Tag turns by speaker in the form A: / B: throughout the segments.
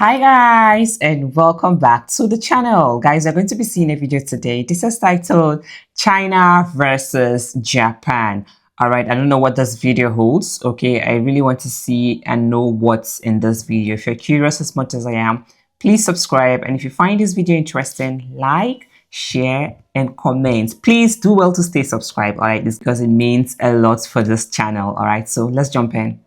A: Hi guys and welcome back to the channel. Guys, we're going to be seeing a video today. This is titled China versus Japan. All right, I don't know what this video holds. Okay, I really want to see and know what's in this video. If you're curious as much as I am, please subscribe, and if you find this video interesting, like, share and comment. Please do well to stay subscribed. All right, this because it means a lot for this channel. All right, so let's jump in.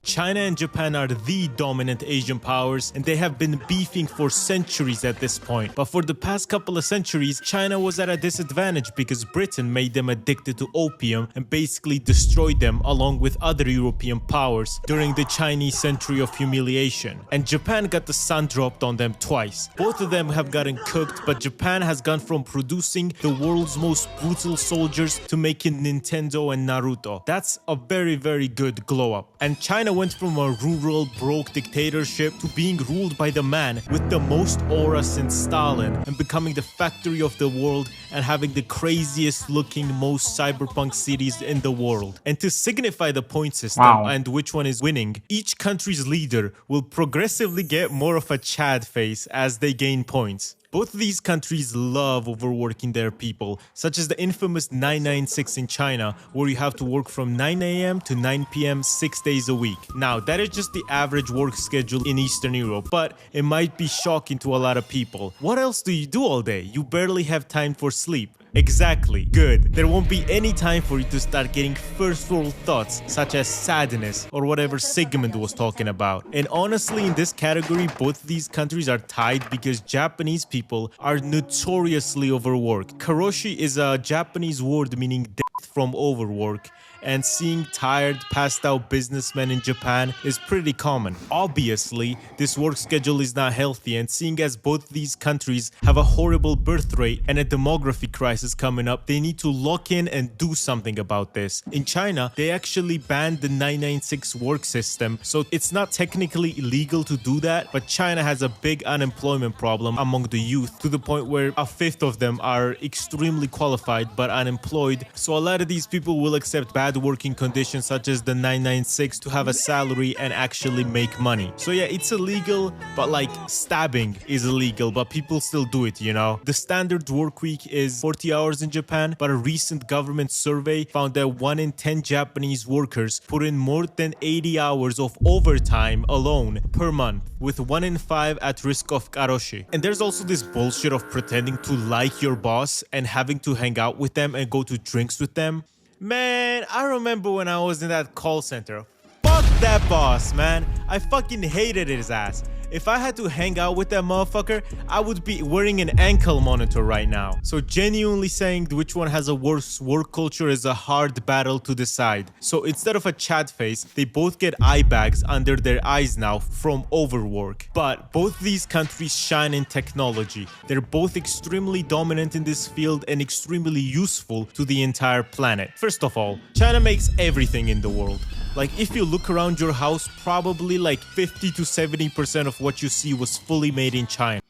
B: China and Japan are the dominant Asian powers, and they have been beefing for centuries at this point. But for the past couple of centuries, China was at a disadvantage because Britain made them addicted to opium and basically destroyed them along with other European powers during the Chinese century of humiliation. And Japan got the sun dropped on them twice. Both of them have gotten cooked, but Japan has gone from producing the world's most brutal soldiers to making Nintendo and Naruto. That's a very good glow up. And China went from a rural, broke dictatorship to being ruled by the man with the most aura since Stalin and becoming the factory of the world and having the craziest looking, most cyberpunk cities in the world. And to signify the point system and which one is winning, each country's leader will progressively get more of a Chad face as they gain points. Both of these countries love overworking their people, such as the infamous 996 in China, where you have to work from 9 a.m. to 9 p.m. 6 days a week. Now, that is just the average work schedule in Eastern Europe, but it might be shocking to a lot of people. What else do you do all day? You barely have time for sleep. Exactly. Good. There won't be any time for you to start getting first world thoughts such as sadness or whatever Sigmund was talking about. And honestly, in this category, both these countries are tied because Japanese people are notoriously overworked. Karoshi is a Japanese word meaning death from overwork, and seeing tired, passed out businessmen in Japan is pretty common. Obviously, this work schedule is not healthy, and seeing as both these countries have a horrible birth rate and a demography crisis coming up, they need to lock in and do something about this. In China, they actually banned the 996 work system, so it's not technically illegal to do that, but China has a big unemployment problem among the youth to the point where a fifth of them are extremely qualified but unemployed, so a lot of these people will accept bad working conditions such as the 996 to have a salary and actually make money. So yeah, it's illegal, but like stabbing is illegal, but people still do it, you know. The standard work week is 40 hours in Japan, but a recent government survey found that 1 in 10 Japanese workers put in more than 80 hours of overtime alone per month, with 1 in 5 at risk of karoshi. And there's also this bullshit of pretending to like your boss and having to hang out with them and go to drinks with them. Man, I remember when I was in that call center. Fuck that boss, man. I fucking hated his ass. If I had to hang out with that motherfucker, I would be wearing an ankle monitor right now. So genuinely saying which one has a worse work culture is a hard battle to decide. So instead of a chat face, they both get eye bags under their eyes now from overwork. But both these countries shine in technology. They're both extremely dominant in this field and extremely useful to the entire planet. First of all, China makes everything in the world. Like, if you look around your house, probably like 50 to 70% of what you see was fully made in China.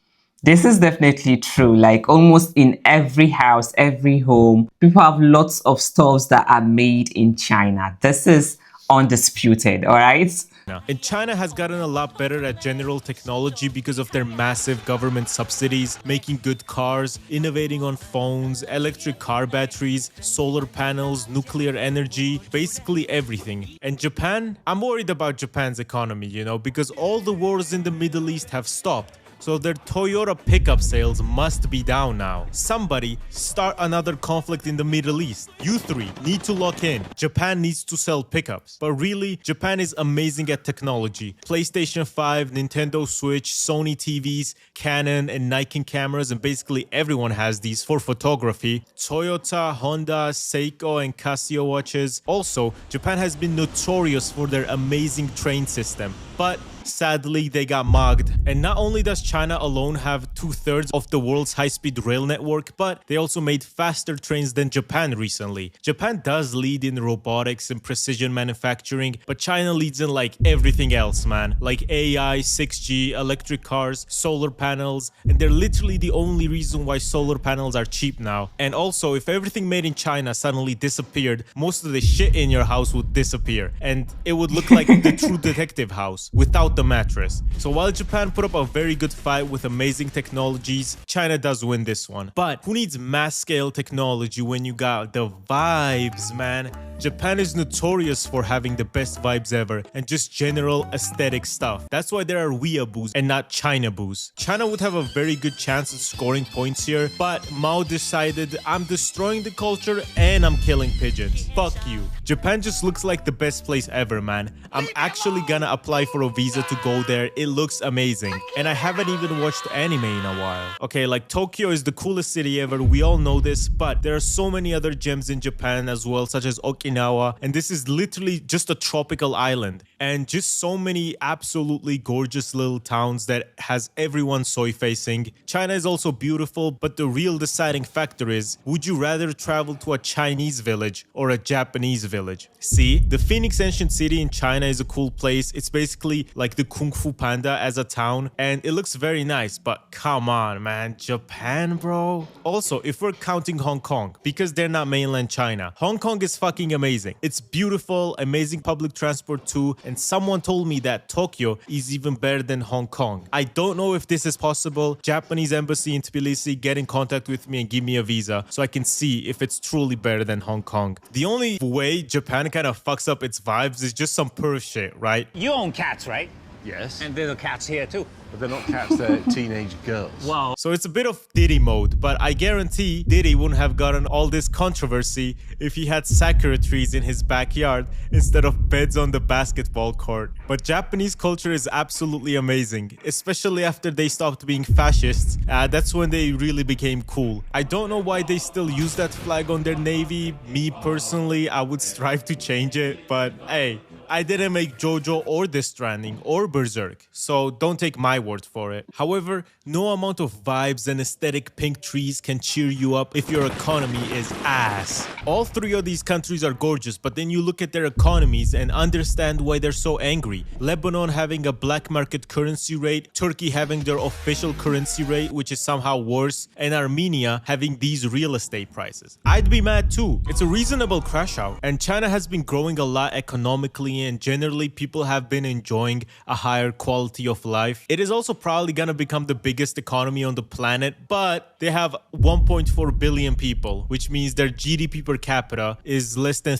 A: This is definitely true. Like almost in every house, every home, people have lots of stuffs that are made in China. This is undisputed, all right?
B: And China has gotten a lot better at general technology because of their massive government subsidies, making good cars, innovating on phones, electric car batteries, solar panels, nuclear energy, basically everything. And Japan? I'm worried about Japan's economy, you know, because all the wars in the Middle East have stopped. So their Toyota pickup sales must be down now. Somebody start another conflict in the Middle East. You three need to lock in. Japan needs to sell pickups. But really, Japan is amazing at technology. PlayStation 5, Nintendo Switch, Sony TVs, Canon and Nikon cameras, and basically everyone has these for photography. Toyota, Honda, Seiko and Casio watches. Also, Japan has been notorious for their amazing train system. But sadly, they got mugged. And not only does China alone have 2/3 of the world's high-speed rail network, but they also made faster trains than Japan recently. Japan does lead in robotics and precision manufacturing, but China leads in like everything else, man. Like AI, 6G, electric cars, solar panels, and they're literally the only reason why solar panels are cheap now. And also, if everything made in China suddenly disappeared, most of the shit in your house would disappear, and it would look like the True Detective house without without the mattress. So while Japan put up a very good fight with amazing technologies, China does win this one. But who needs mass scale technology when you got the vibes, man? Japan is notorious for having the best vibes ever and just general aesthetic stuff. That's why there are weeaboos and not Chinaboos. China would have a very good chance at scoring points here, but Mao decided, I'm destroying the culture and I'm killing pigeons. Fuck you. Japan just looks like the best place ever, man. I'm actually gonna apply for a visa to go there. It looks amazing. And I haven't even watched anime in a while. Okay, like Tokyo is the coolest city ever. We all know this, but there are so many other gems in Japan as well, such as Okinawa. And this is literally just a tropical island. And just so many absolutely gorgeous little towns that has everyone soy facing. China is also beautiful, but the real deciding factor is, would you rather travel to a Chinese village or a Japanese village? See, the Phoenix Ancient City in China is a cool place. It's basically like the Kung Fu Panda as a town, and it looks very nice, but come on, man, Japan, bro? Also, if we're counting Hong Kong, because they're not mainland China, Hong Kong is fucking amazing. It's beautiful, amazing public transport too, and someone told me that Tokyo is even better than Hong Kong. I don't know if this is possible. Japanese embassy in Tbilisi, get in contact with me and give me a visa so I can see if it's truly better than Hong Kong. The only way Japan kind of fucks up its vibes is just some perv shit, right?
C: You own cats, right?
D: Yes,
C: And there's cats here too.
D: but they're not cats, they're teenage girls.
C: Wow.
B: So it's a bit of Diddy mode, but I guarantee Diddy wouldn't have gotten all this controversy if he had sakura trees in his backyard instead of beds on the basketball court. But Japanese culture is absolutely amazing, especially after they stopped being fascists. That's when they really became cool. I don't know why they still use that flag on their navy. Me personally, I would strive to change it, but hey, I didn't make JoJo or Death Stranding or Berserk, so don't take my word for it. However, no amount of vibes and aesthetic pink trees can cheer you up if your economy is ass. All three of these countries are gorgeous, but then you look at their economies and understand why they're so angry. Lebanon having a black market currency rate, Turkey having their official currency rate, which is somehow worse, and Armenia having these real estate prices. I'd be mad too. It's a reasonable crash out, and China has been growing a lot economically, and generally people have been enjoying a higher quality of life. It is also probably gonna become the biggest economy on the planet, but they have 1.4 billion people, which means their GDP per capita is less than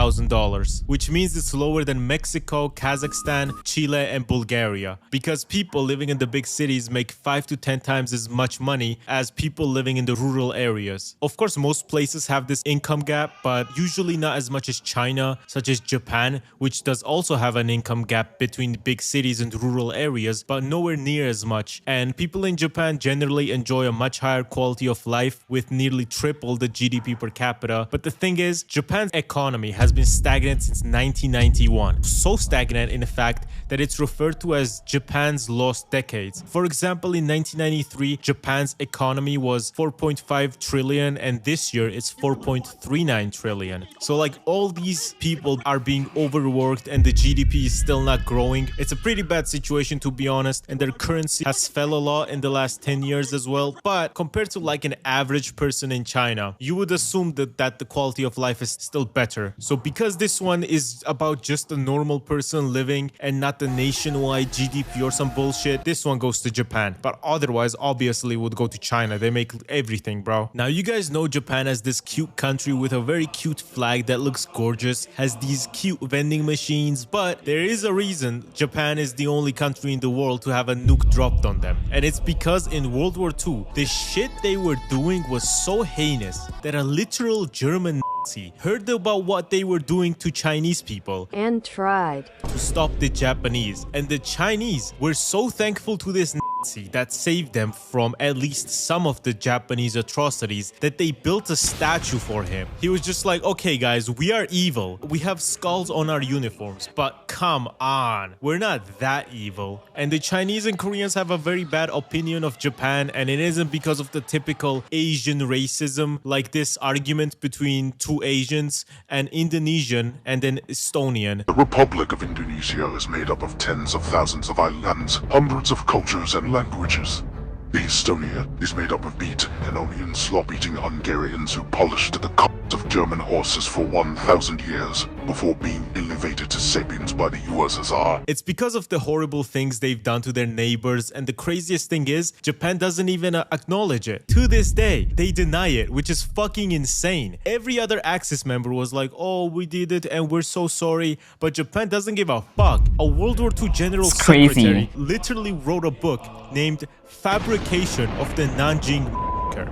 B: $13,000, which means it's lower than Mexico, Kazakhstan, Chile, and Bulgaria, because people living in the big cities make 5 to 10 times as much money as people living in the rural areas. Of course, most places have this income gap, but usually not as much as China, such as Japan, which does also have an income gap between big cities and rural areas, but nowhere near as much. And people in Japan generally enjoy a much higher quality of life with nearly triple the GDP per capita. But the thing is, Japan's economy has been stagnant since 1991. So stagnant, in fact, that it's referred to as Japan's lost decades. For example, in 1993, Japan's economy was 4.5 trillion, and this year it's 4.39 trillion. So like all these people are being overworked and the GDP is still not growing. It's a pretty bad situation, to be honest, and their currency has fell a lot in the last 10 years as well. But compared to like an average person in China, you would assume that the quality of life is still better. So because this one is about just a normal person living and not the nationwide GDP or some bullshit, this one goes to Japan. But otherwise, obviously, would go to China. They make everything, bro. Now, you guys know Japan as this cute country with a very cute flag that looks gorgeous, has these cute vending machines, but there is a reason Japan is the only country in the world to have a nuke dropped on them. And it's because in World War II, the shit they were doing was so heinous that a literal German Nazi heard about what they were doing to Chinese people
E: and tried
B: to stop the Japanese. And the Chinese were so thankful to this Nazi that saved them from at least some of the Japanese atrocities that they built a statue for him. He was just like, okay guys, we are evil. We have skulls on our uniforms, but come on, we're not that evil. And the Chinese and Koreans have a very bad opinion of Japan, and it isn't because of the typical Asian racism, like this argument between two Asians, an Indonesian and an Estonian.
F: The Republic of Indonesia is made up of tens of thousands of islands, hundreds of cultures and languages. The Estonia is made up of meat and onion slop-eating Hungarians who polished the cocks of German horses for 1,000 years. before being elevated to sapiens by the USSR.
B: It's because of the horrible things they've done to their neighbors, and the craziest thing is, Japan doesn't even acknowledge it. To this day, they deny it, which is fucking insane. Every other Axis member was like, oh, we did it and we're so sorry, but Japan doesn't give a fuck. A World War II general secretary literally wrote a book named Fabrication of the Nanjing,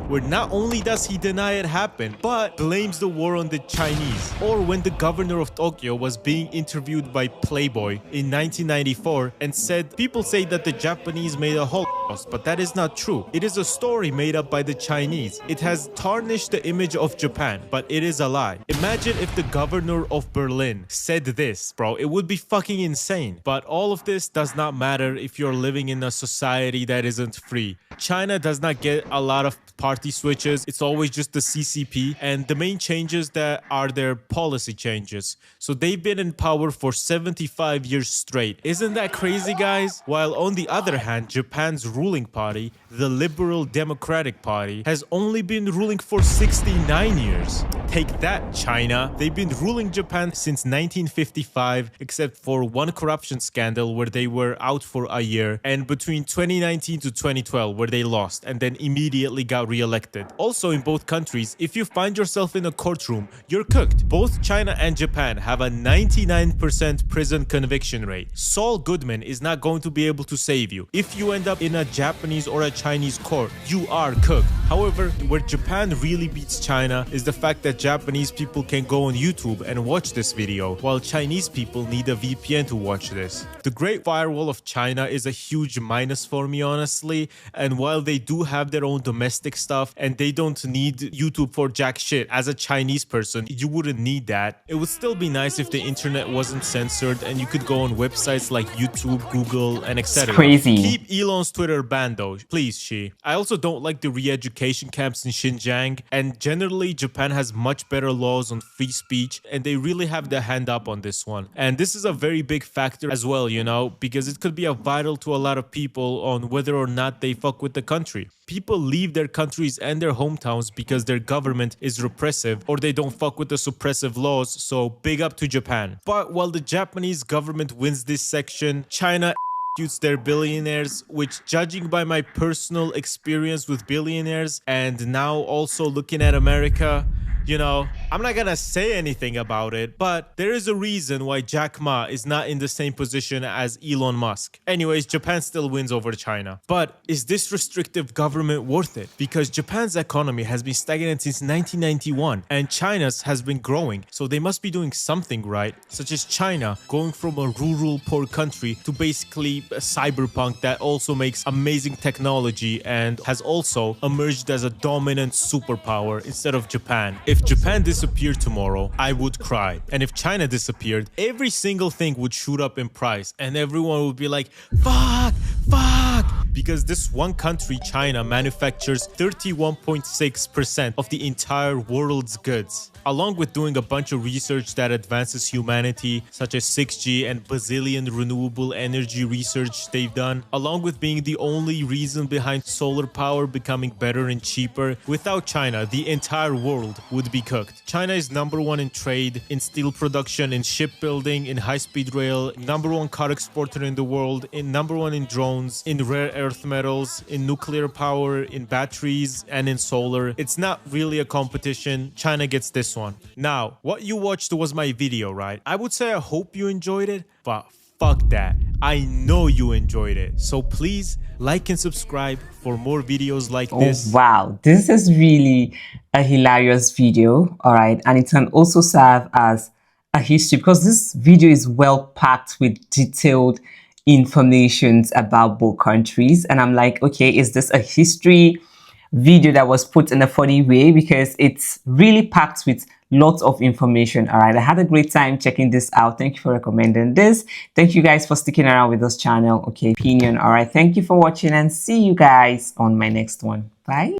B: where not only does he deny it happened, but blames the war on the Chinese. Or when the governor of Tokyo was being interviewed by Playboy in 1994 and said, people say that the Japanese made a Holocaust, but that is not true. It is a story made up by the Chinese. It has tarnished the image of Japan, but it is a lie. Imagine if the governor of Berlin said this, bro. It would be fucking insane. But all of this does not matter if you're living in a society that isn't free. China does not get a lot of party switches. It's always just the CCP, and the main changes that are their policy changes. So they've been in power for 75 years straight. Isn't that crazy, guys? While on the other hand, Japan's ruling party, the Liberal Democratic Party, has only been ruling for 69 years. Take that, China. They've been ruling Japan since 1955, except for one corruption scandal where they were out for a year, and between 2019 to 2012 where they lost and then immediately got re-elected. Also, in both countries, if you find yourself in a courtroom, you're cooked. Both China and Japan have a 99% prison conviction rate. Saul Goodman is not going to be able to save you. If you end up in a Japanese or a Chinese court, you are cooked. However, where Japan really beats China is the fact that Japanese people can go on YouTube and watch this video, while Chinese people need a VPN to watch this. The Great Firewall of China is a huge minus for me, honestly, and while they do have their own domestic stuff and they don't need YouTube for jack shit, as a Chinese person, you wouldn't need that. It would still be nice if the internet wasn't censored and you could go on websites like YouTube, Google, and etc.
A: It's crazy.
B: Keep Elon's Twitter banned though, please, Xi. I also don't like the re-education camps in Xinjiang, and generally Japan has much better laws on free speech, and they really have their hand up on this one. And this is a very big factor as well, you know, because it could be vital to a lot of people on whether or not they fuck with the country. People leave their countries and their hometowns because their government is repressive or they don't fuck with the suppressive laws, so big up to Japan. But while the Japanese government wins this section, China executes their billionaires, which, judging by my personal experience with billionaires and now also looking at America, you know, I'm not gonna say anything about it, but there is a reason why Jack Ma is not in the same position as Elon Musk. Anyways, Japan still wins over China. But is this restrictive government worth it? Because Japan's economy has been stagnant since 1991 and China's has been growing, so they must be doing something right, such as China going from a rural poor country to basically a cyberpunk that also makes amazing technology and has also emerged as a dominant superpower instead of Japan. If Japan disappeared tomorrow, I would cry. And if China disappeared, every single thing would shoot up in price and everyone would be like, fuck, fuck. Because this one country, China, manufactures 31.6% of the entire world's goods. Along with doing a bunch of research that advances humanity, such as 6G and bazillion renewable energy research they've done, along with being the only reason behind solar power becoming better and cheaper, without China, the entire world would be cooked. China is #1 in trade, in steel production, in shipbuilding, in high-speed rail, #1 car exporter in the world, in #1 in drones, in rare earth metals, in nuclear power, in batteries, and in solar. It's not really a competition. China gets this one. Now, what you watched was my video, right? I would say I hope you enjoyed it, but fuck that. I know you enjoyed it. So please like and subscribe for more videos like this.
A: Oh, wow. This is really a hilarious video. All right. And it can also serve as a history because this video is well packed with detailed informations about both countries. And I'm like, okay, is this a history video that was put in a funny way? Because it's really packed with lots of information. All right, I had a great time checking this out. Thank you for recommending this. Thank you guys for sticking around with this channel. Okay, opinion. All right, thank you for watching and see you guys on my next one. Bye.